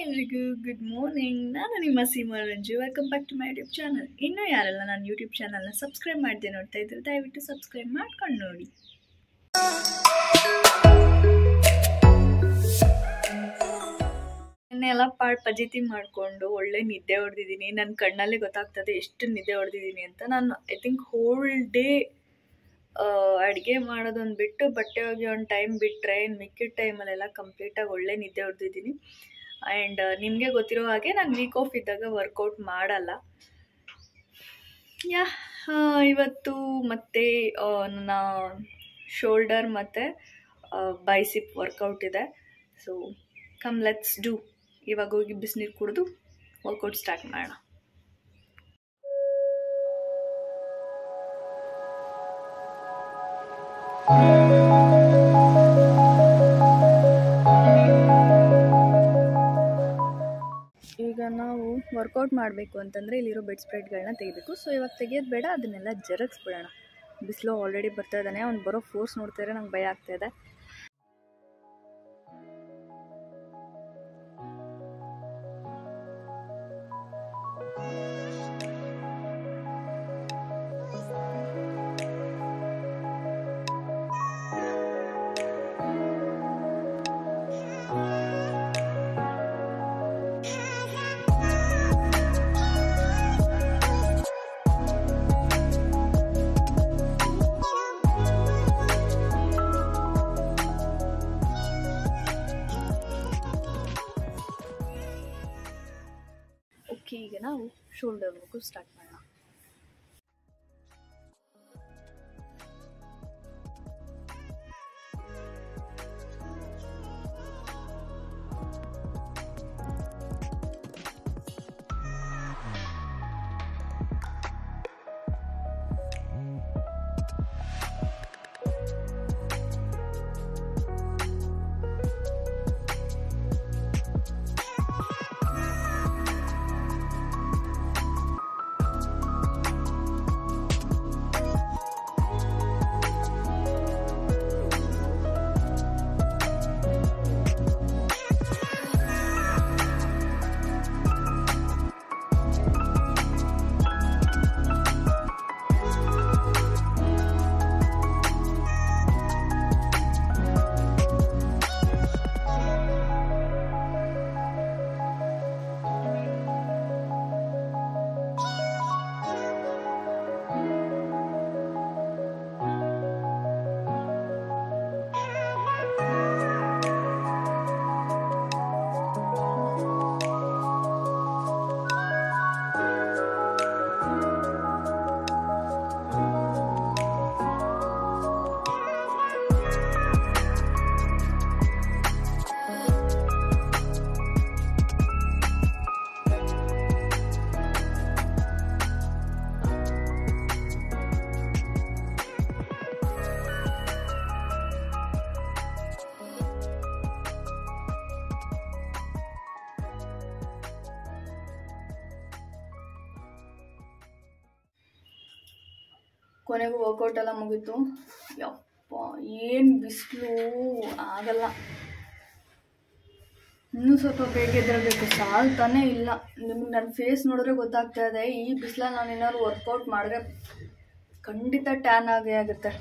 ಎಲ್ರಿಗೂ good morning. ನಾನು ನಿಮ್ಮ Seema Ranju. Welcome back to my YouTube channel. ಇನ್ನೂ ಯಾರೆಲ್ಲ ನಾನು ಯೂಟ್ಯೂಬ್ ಚಾನಲ್ನ ಸಬ್ಸ್ಕ್ರೈಬ್ ಮಾಡದೆ ನೋಡ್ತಾ ಇದ್ರೆ ದಯವಿಟ್ಟು ಸಬ್ಸ್ಕ್ರೈಬ್ ಮಾಡ್ಕೊಂಡು ನೋಡಿ. ನೆನ್ನೆಲ್ಲ ಪಜಿತಿ ಮಾಡಿಕೊಂಡು ಒಳ್ಳೆ ನಿದ್ದೆ ಹೊಡೆದಿದ್ದೀನಿ. ನನ್ನ ಕಣ್ಣಲ್ಲೇ ಗೊತ್ತಾಗ್ತದೆ ಎಷ್ಟು ನಿದ್ದೆ ಹೊಡೆದಿದ್ದೀನಿ ಅಂತ. ನಾನು ಐ ಥಿಂಕ್ ಹೋಲ್ ಡೇ ಅಡುಗೆ ಮಾಡೋದೊಂದು ಬಿಟ್ಟು ಬಟ್ಟೆ ಹೋಗಿ ಒಂದು ಟೈಮ್ ಬಿಟ್ಟರೆ ಇನ್ನು ಮಿಕ್ಕಿದ ಟೈಮಲ್ಲೆಲ್ಲ ಕಂಪ್ಲೀಟಾಗಿ ಒಳ್ಳೆ ನಿದ್ದೆ ಹೊಡೆದಿದ್ದೀನಿ. ಆ್ಯಂಡ್ ನಿಮಗೆ ಗೊತ್ತಿರೋ ಹಾಗೆ ನಾನು ವೀಕ್ ಆಫ್ ಇದ್ದಾಗ ವರ್ಕೌಟ್ ಮಾಡಲ್ಲ. ಇವತ್ತು ಮತ್ತೆ ನನ್ನ ಶೋಲ್ಡರ್ ಮತ್ತು ಬೈಸಿಪ್ ವರ್ಕೌಟ್ ಇದೆ. So come let's do. ಇವಾಗ ಹೋಗಿ ಬಿಸಿನೀರು ಕುಡಿದು ವರ್ಕೌಟ್ ಸ್ಟಾರ್ಟ್ ಮಾಡೋಣ. ಈಗ ನಾವು ವರ್ಕೌಟ್ ಮಾಡಬೇಕು ಅಂತಂದರೆ ಇಲ್ಲಿರೋ ಬೆಡ್ ಸ್ಪ್ರೆಡ್ಗಳನ್ನ ತೆಗಿಬೇಕು. ಸೊ ಇವಾಗ ತೆಗಿಯೋದು ಬೇಡ, ಅದನ್ನೆಲ್ಲ ಜರಗಿಸ್ಬಿಡೋಣ. ಬಿಸಿಲು ಆಲ್ರೆಡಿ ಬರ್ತಾ ಇದ್ದಾನೆ. ಅವ್ನು ಬರೋ ಫೋರ್ಸ್ ನೋಡ್ತಾರೆ, ನಂಗೆ ಭಯ ಆಗ್ತಾಯಿದೆ. ಈಗ ನಾವು ಶೋಲ್ಡರ್ ವರ್ಕು ಸ್ಟಾರ್ಟ್ ಮಾಡೋಣ. ಕೊನೆಗೂ ವರ್ಕೌಟ್ ಎಲ್ಲ ಮುಗೀತು. ಯಪ್ಪ ಏನು ಬಿಸಿಲು, ಆಗಲ್ಲ. ಇನ್ನೂ ಸ್ವಲ್ಪ ಬೇಗ ಎದ್ದೇಳಬೇಕು, ಸಾಲ್ತಾನೇ ಇಲ್ಲ. ನಿಮ್ಗೆ ನನ್ನ ಫೇಸ್ ನೋಡಿದ್ರೆ ಗೊತ್ತಾಗ್ತಾ ಇದೆ. ಈ ಬಿಸಿಲಲ್ಲಿ ನಾನು ಏನಾದ್ರು ವರ್ಕೌಟ್ ಮಾಡಿದ್ರೆ ಖಂಡಿತ ಟ್ಯಾನ್ ಆಗೇ ಆಗುತ್ತೆ.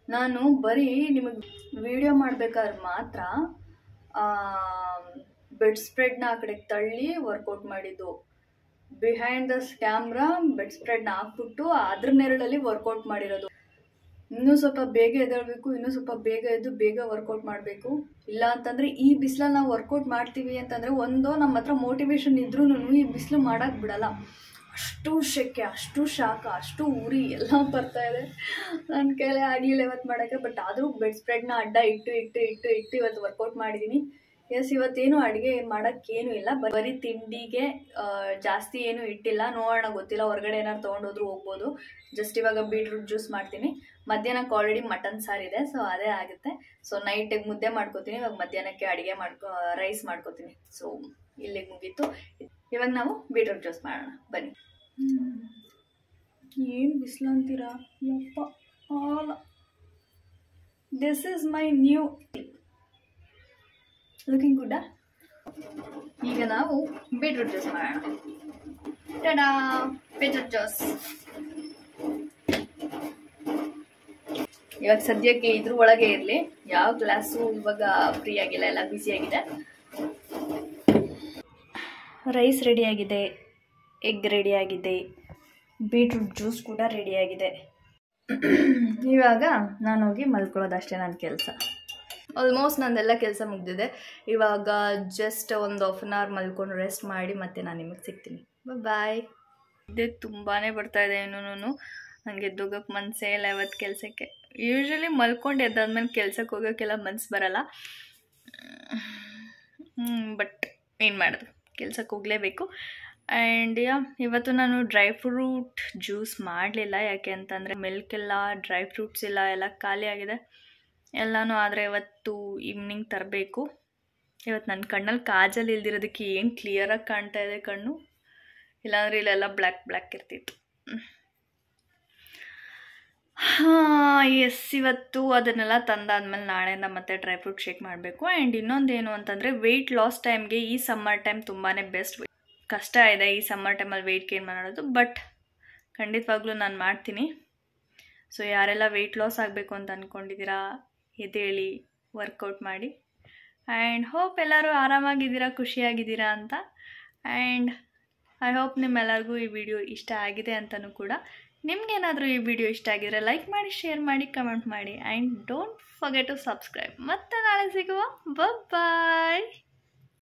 ನಾನು ಬರೀ ನಿಮಗೆ ವಿಡಿಯೋ ಮಾಡಬೇಕಾದ್ರೆ ಮಾತ್ರ ಬೆಡ್ ಸ್ಪ್ರೆಡ್ನ ಆ ಕಡೆಗೆ ತಳ್ಳಿ ವರ್ಕೌಟ್ ಮಾಡಿದ್ದು. ಬಿಹೈಂಡ್ ದ ಕ್ಯಾಮ್ರಾ ಬೆಡ್ ಸ್ಪ್ರೆಡ್ನ ಹಾಕ್ಬಿಟ್ಟು ಅದ್ರ ನೆರಳಲ್ಲಿ ವರ್ಕೌಟ್ ಮಾಡಿರೋದು. ಇನ್ನೂ ಸ್ವಲ್ಪ ಬೇಗ ಎದ್ದೇಳಬೇಕು, ಇನ್ನೂ ಸ್ವಲ್ಪ ಬೇಗ ಎದ್ದು ಬೇಗ ವರ್ಕೌಟ್ ಮಾಡಬೇಕು. ಇಲ್ಲ ಅಂತಂದರೆ ಈ ಬಿಸಿಲಲ್ಲಿ ನಾವು ವರ್ಕೌಟ್ ಮಾಡ್ತೀವಿ ಅಂತಂದರೆ ಒಂದು ನಮ್ಮ ಹತ್ರ ಮೋಟಿವೇಶನ್ ಇದ್ರೂ ಈ ಬಿಸಿಲು ಮಾಡೋಕ್ಕೆ ಬಿಡಲ್ಲ. ಅಷ್ಟು ಶೆಕೆ, ಅಷ್ಟು ಶಾಖ, ಅಷ್ಟು ಉರಿ ಎಲ್ಲ ಬರ್ತಾ ಇದೆ. ನನ್ನ ಕೈಲೇ ಆಗಲಿಲ್ಲ ಇವತ್ತು ಮಾಡೋಕ್ಕೆ. ಬಟ್ ಆದರೂ ಬೆಡ್ ಸ್ಪ್ರೆಡ್ನ ಅಡ್ಡ ಇಟ್ಟು ಇವತ್ತು ವರ್ಕೌಟ್ ಮಾಡಿದ್ದೀನಿ. ಇವತ್ತೇನು ಅಡುಗೆ ಏನು ಮಾಡೋಕ್ಕೇನು ಇಲ್ಲ, ಬರೀ ತಿಂಡಿಗೆ ಜಾಸ್ತಿ ಏನು ಇಟ್ಟಿಲ್ಲ. ನೋಡೋಣ, ಗೊತ್ತಿಲ್ಲ, ಹೊರಗಡೆ ಏನಾದ್ರು ತೊಗೊಂಡೋದ್ರೂ ಹೋಗ್ಬೋದು. ಜಸ್ಟ್ ಇವಾಗ ಬೀಟ್ರೂಟ್ ಜ್ಯೂಸ್ ಮಾಡ್ತೀನಿ. ಮಧ್ಯಾಹ್ನಕ್ಕೆ ಆಲ್ರೆಡಿ ಮಟನ್ ಸಾರಿದೆ, ಸೊ ಅದೇ ಆಗುತ್ತೆ. ಸೊ ನೈಟಿಗೆ ಮುದ್ದೆ ಮಾಡ್ಕೋತೀನಿ. ಇವಾಗ ಮಧ್ಯಾಹ್ನಕ್ಕೆ ಅಡುಗೆ ರೈಸ್ ಮಾಡ್ಕೋತೀನಿ. ಸೊ ಇಲ್ಲಿಗೆ ಮುಗೀತು. ಇವಾಗ ನಾವು ಬೀಟ್ರೂಟ್ ಜ್ಯೂಸ್ ಮಾಡೋಣ, ಬನ್ನಿ. ಏನು ಬಿಸಿಲು ಅಂತೀರಾ ಯಪ್ಪ. This is my new. Looking ಗುಡ್ಡ. ಈಗ ನಾವು ಬೀಟ್ರೂಟ್ ಜ್ಯೂಸ್ ಮಾಡೋಣ. Ta-da, beetroot juice. ಇವಾಗ ಸದ್ಯಕ್ಕೆ ಇದ್ರ ಒಳಗೆ ಇರಲಿ, ಯಾವ ಕ್ಲಾಸು ಇವಾಗ ಫ್ರೀ ಆಗಿಲ್ಲ, ಎಲ್ಲ ಬ್ಯುಸಿ ಆಗಿದೆ. ರೈಸ್ ರೆಡಿಯಾಗಿದೆ, ಎಗ್ ರೆಡಿಯಾಗಿದೆ, ಬೀಟ್ರೂಟ್ ಜ್ಯೂಸ್ ಕೂಡ ರೆಡಿಯಾಗಿದೆ. ಇವಾಗ ನಾನು ಹೋಗಿ ಮಲ್ಕೊಳ್ಳೋದಷ್ಟೇ ನನ್ನ ಕೆಲಸ. ಆಲ್ಮೋಸ್ಟ್ ನಂದೆಲ್ಲ ಕೆಲಸ ಮುಗಿದಿದೆ. ಇವಾಗ ಜಸ್ಟ್ ಒಂದು ಹಾಫ್ ಆನ್ ಅವರ್ ಮಲ್ಕೊಂಡು ರೆಸ್ಟ್ ಮಾಡಿ ಮತ್ತೆ ನಾನು ನಿಮಗೆ ಸಿಗ್ತೀನಿ. ಬಾಯ್. ಇದೇ ತುಂಬಾ ಬರ್ತಾ ಇದೆ. ಇನ್ನೂ ನನಗೆ ಎದ್ದೋಗಕ್ಕೆ ಮನಸ್ಸೇ ಇಲ್ಲ ಇವತ್ತು ಕೆಲಸಕ್ಕೆ. ಯೂಶ್ವಲಿ ಮಲ್ಕೊಂಡು ಎದ್ದಾದ್ಮೇಲೆ ಕೆಲ್ಸಕ್ಕೆ ಹೋಗೋಕ್ಕೆಲ್ಲ ಮನಸ್ಸು ಬರಲ್ಲ. ಬಟ್ ಏನು ಮಾಡೋದು, ಕೆಲ್ಸಕ್ಕೆ ಹೋಗಲೇಬೇಕು. ಆ್ಯಂಡ್ ಇವತ್ತು ನಾನು ಡ್ರೈ ಫ್ರೂಟ್ ಜ್ಯೂಸ್ ಮಾಡಲಿಲ್ಲ. ಯಾಕೆ ಅಂತಂದರೆ ಮಿಲ್ಕ್ ಇಲ್ಲ, ಡ್ರೈ ಫ್ರೂಟ್ಸ್ ಇಲ್ಲ, ಎಲ್ಲ ಖಾಲಿ ಆಗಿದೆ ಎಲ್ಲನೂ. ಆದರೆ ಇವತ್ತು ಈವ್ನಿಂಗ್ ತರಬೇಕು. ಇವತ್ತು ನನ್ನ ಕಣ್ಣಲ್ಲಿ ಕಾಜಲ್ ಇಲ್ದಿರೋದಕ್ಕೆ ಏನು ಕ್ಲಿಯರಾಗಿ ಕಾಣ್ತಾ ಇದೆ ಕಣ್ಣು, ಇಲ್ಲಾಂದರೆ ಇಲ್ಲೆಲ್ಲ ಬ್ಲ್ಯಾಕ್ ಬ್ಲ್ಯಾಕ್ ಇರ್ತಿತ್ತು. ಎಸ್, ಇವತ್ತು ಅದನ್ನೆಲ್ಲ ತಂದಾದ್ಮೇಲೆ ನಾಳೆಯಿಂದ ಮತ್ತೆ ಡ್ರೈ ಫ್ರೂಟ್ ಶೇಕ್ ಮಾಡಬೇಕು. ಆ್ಯಂಡ್ ಇನ್ನೊಂದೇನು ಅಂತಂದರೆ ವೆಯ್ಟ್ ಲಾಸ್ ಟೈಮ್ಗೆ ಈ ಸಮ್ಮರ್ ಟೈಮ್ ತುಂಬಾ ಬೆಸ್ಟ್. ಕಷ್ಟ ಇದೆ ಈ ಸಮ್ಮರ್ ಟೈಮಲ್ಲಿ ವೆಯ್ಟ್ ಗೇನ್ ಮಾಡೋದು, ಬಟ್ ಖಂಡಿತವಾಗ್ಲೂ ನಾನು ಮಾಡ್ತೀನಿ. ಸೊ ಯಾರೆಲ್ಲ ವೆಯ್ಟ್ ಲಾಸ್ ಆಗಬೇಕು ಅಂತ ಅಂದ್ಕೊಂಡಿದ್ದೀರಾ, ಎದ್ದೇಳಿ ವರ್ಕೌಟ್ ಮಾಡಿ. ಆ್ಯಂಡ್ ಹೋಪ್ ಎಲ್ಲರೂ ಆರಾಮಾಗಿದ್ದೀರಾ, ಖುಷಿಯಾಗಿದ್ದೀರಾ ಅಂತ. ಆ್ಯಂಡ್ ಐ ಹೋಪ್ ನಿಮ್ಮೆಲ್ಲರಿಗೂ ಈ ವಿಡಿಯೋ ಇಷ್ಟ ಆಗಿದೆ ಅಂತಲೂ ಕೂಡ. ನಿಮ್ಗೇನಾದರೂ ಈ ವಿಡಿಯೋ ಇಷ್ಟ ಆಗಿದ್ರೆ ಲೈಕ್ ಮಾಡಿ, ಶೇರ್ ಮಾಡಿ, ಕಮೆಂಟ್ ಮಾಡಿ. And don't forget to subscribe. ಮತ್ತೆ ನಾಳೆ ಸಿಗುವ. ಬಾಯ್.